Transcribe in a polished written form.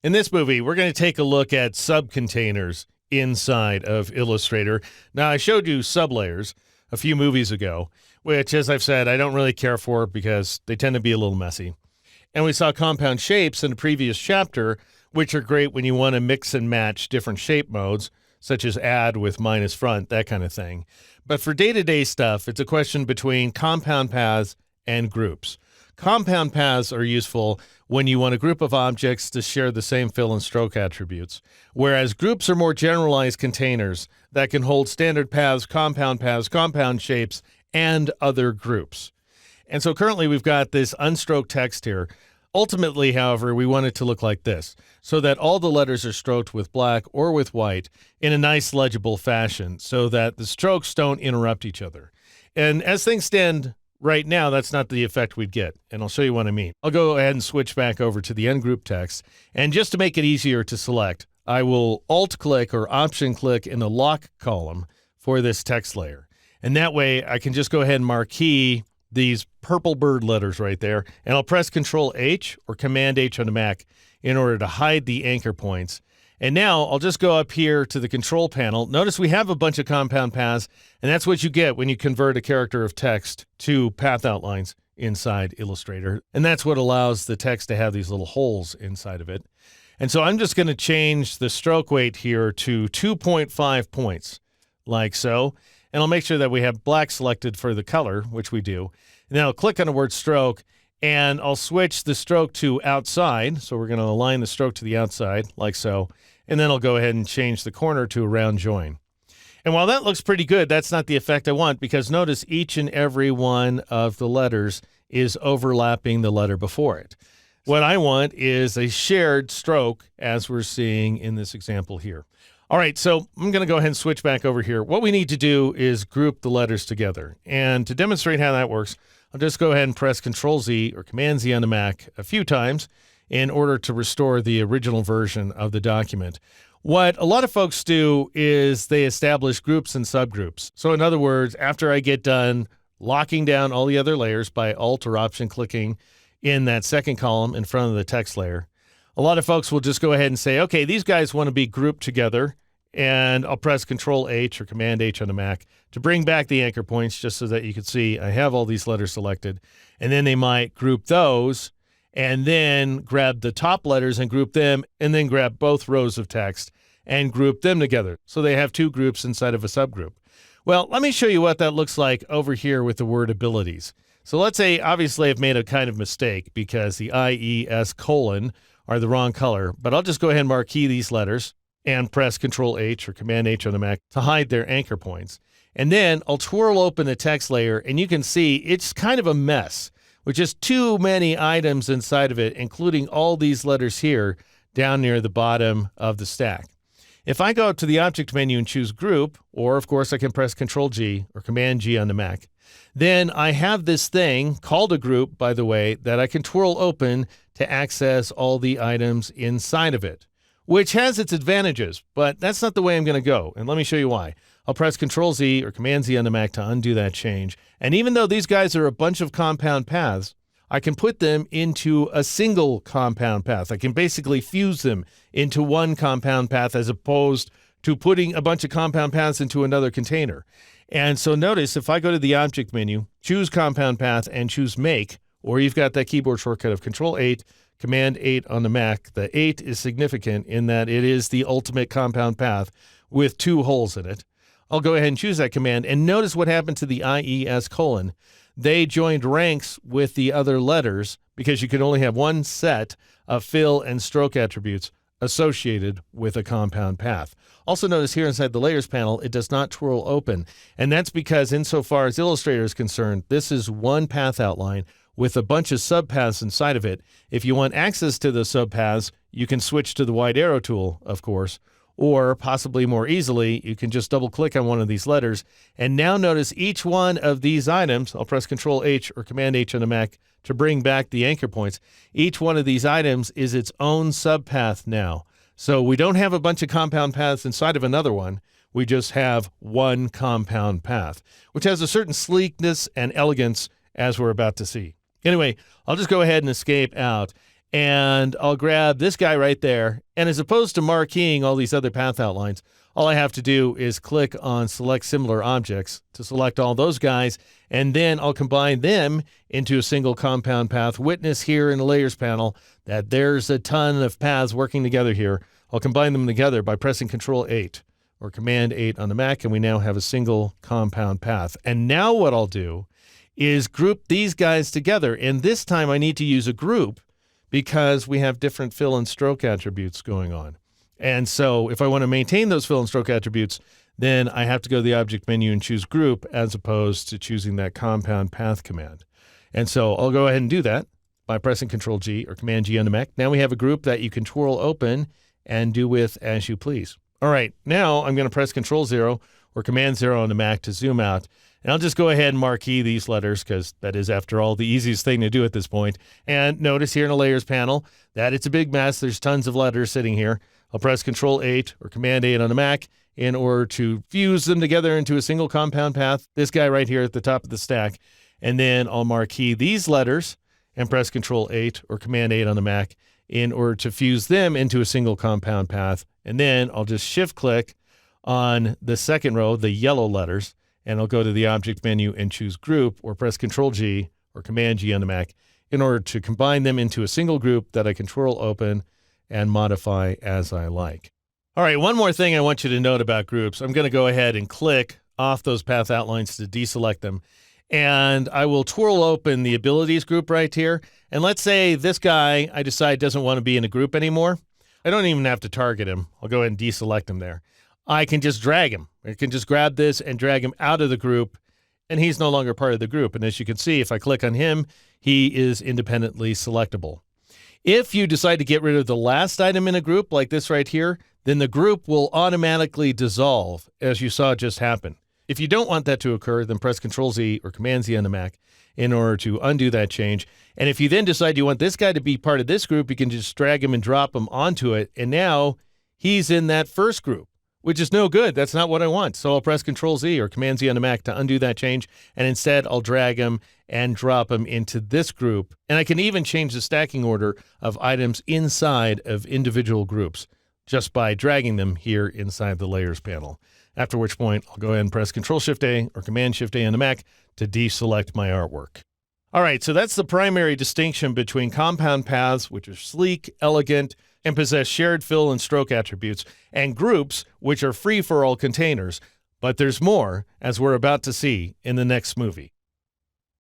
In this movie, we're going to take a look at subcontainers inside of Illustrator. Now, I showed you sublayers a few movies ago, which, as I've said, I don't really care for because they tend to be a little messy. And we saw compound shapes in the previous chapter, which are great when you want to mix and match different shape modes, such as add with minus front, that kind of thing. But for day-to-day stuff, it's a question between compound paths and groups. Compound paths are useful when you want a group of objects to share the same fill and stroke attributes, whereas groups are more generalized containers that can hold standard paths, compound shapes, and other groups. And so currently we've got this unstroked text here. Ultimately, however, we want it to look like this, so that all the letters are stroked with black or with white in a nice legible fashion so that the strokes don't interrupt each other. And as things stand right now, that's not the effect we'd get, and I'll show you what I mean. I'll go ahead and switch back over to the ungroup text, and just to make it easier to select, I will Alt-click or Option-click in the lock column for this text layer. And that way, I can just go ahead and marquee these purple bird letters right there, and I'll press Control-H or Command-H on the Mac in order to hide the anchor points. And now I'll just go up here to the control panel. Notice we have a bunch of compound paths, and that's what you get when you convert a character of text to path outlines inside Illustrator. And that's what allows the text to have these little holes inside of it. And so I'm just going to change the stroke weight here to 2.5 points, like so. And I'll make sure that we have black selected for the color, which we do. And then I'll click on the word stroke, and I'll switch the stroke to outside. So we're going to align the stroke to the outside, like so. And then I'll go ahead and change the corner to a round join. And while that looks pretty good, that's not the effect I want, because notice each and every one of the letters is overlapping the letter before it. What I want is a shared stroke, as we're seeing in this example here. All right, so I'm going to go ahead and switch back over here. What we need to do is group the letters together. And to demonstrate how that works, I'll just go ahead and press Control-Z or Command-Z on the Mac a few times in order to restore the original version of the document. What a lot of folks do is they establish groups and subgroups. So in other words, after I get done locking down all the other layers by Alt or Option clicking in that second column in front of the text layer, a lot of folks will just go ahead and say, okay, these guys want to be grouped together, and I'll press Control-H or Command-H on the Mac to bring back the anchor points just so that you can see I have all these letters selected. And then they might group those and then grab the top letters and group them, and then grab both rows of text and group them together. So they have two groups inside of a subgroup. Well, let me show you what that looks like over here with the word abilities. So let's say, obviously, I've made a kind of mistake because the IES colon are the wrong color, but I'll just go ahead and marquee these letters and press Control-H or Command-H on the Mac to hide their anchor points. And then I'll twirl open the text layer, and you can see it's kind of a mess with just too many items inside of it, including all these letters here down near the bottom of the stack. If I go to the Object menu and choose Group, or of course I can press Control-G or Command-G on the Mac, then I have this thing called a group, by the way, that I can twirl open to access all the items inside of it, which has its advantages, but that's not the way I'm going to go, and let me show you why. I'll press Control-Z or Command-Z on the Mac to undo that change, and even though these guys are a bunch of compound paths, I can put them into a single compound path. I can basically fuse them into one compound path as opposed to putting a bunch of compound paths into another container. And so notice if I go to the Object menu, choose Compound Path, and choose Make, or you've got that keyboard shortcut of Control-8, Command-8 on the Mac. The 8 is significant in that it is the ultimate compound path with two holes in it. I'll go ahead and choose that command, and notice what happened to the IES colon. They joined ranks with the other letters because you can only have one set of fill and stroke attributes associated with a compound path. Also notice here inside the Layers panel, it does not twirl open, and that's because insofar as Illustrator is concerned, this is one path outline with a bunch of subpaths inside of it. If you want access to the subpaths, you can switch to the wide arrow tool, of course, or possibly more easily, you can just double-click on one of these letters, and now notice each one of these items, I'll press Control-H or Command-H on the Mac to bring back the anchor points. Each one of these items is its own subpath now. So we don't have a bunch of compound paths inside of another one. We just have one compound path, which has a certain sleekness and elegance as we're about to see. Anyway, I'll just go ahead and escape out. and I'll grab this guy right there. And as opposed to marqueing all these other path outlines, all I have to do is click on Select Similar Objects to select all those guys, and then I'll combine them into a single compound path. Witness here in the Layers panel that there's a ton of paths working together here. I'll combine them together by pressing Control-8 or Command-8 on the Mac, and we now have a single compound path. And now what I'll do is group these guys together, and this time I need to use a group because we have different fill and stroke attributes going on. And so if I want to maintain those fill and stroke attributes, then I have to go to the object menu and choose group as opposed to choosing that compound path command. And so I'll go ahead and do that by pressing Control-G or Command-G on the Mac. Now we have a group that you can twirl open and do with as you please. All right, now I'm going to press Control-0 or Command-0 on the Mac to zoom out. And I'll just go ahead and marquee these letters because that is, after all, the easiest thing to do at this point. And notice here in the Layers panel that it's a big mess. There's tons of letters sitting here. I'll press Control-8 or Command-8 on the Mac in order to fuse them together into a single compound path. This guy right here at the top of the stack. And then I'll marquee these letters and press Control-8 or Command-8 on the Mac in order to fuse them into a single compound path. And then I'll just shift-click on the second row, the yellow letters, and I'll go to the object menu and choose Group or press Control-G or Command-G on the Mac in order to combine them into a single group that I can twirl open and modify as I like. All right, one more thing I want you to note about groups. I'm going to go ahead and click off those path outlines to deselect them. And I will twirl open the abilities group right here. And let's say this guy I decide doesn't want to be in a group anymore. I don't even have to target him. I'll go ahead and deselect him there. I can just drag him. I can just grab this and drag him out of the group, and he's no longer part of the group. And as you can see, if I click on him, he is independently selectable. If you decide to get rid of the last item in a group, like this right here, then the group will automatically dissolve, as you saw just happen. If you don't want that to occur, then press Control-Z or Command-Z on the Mac in order to undo that change. And if you then decide you want this guy to be part of this group, you can just drag him and drop him onto it, and now he's in that first group, which is no good. That's not what I want. So I'll press Control-Z or Command-Z on the Mac to undo that change, and instead I'll drag him and drop him into this group. And I can even change the stacking order of items inside of individual groups just by dragging them here inside the Layers panel. After which point, I'll go ahead and press Control-Shift-A or Command-Shift-A on the Mac to deselect my artwork. All right, so that's the primary distinction between compound paths, which are sleek, elegant, and possess shared fill and stroke attributes, and groups, which are free-for-all containers. But there's more, as we're about to see in the next movie.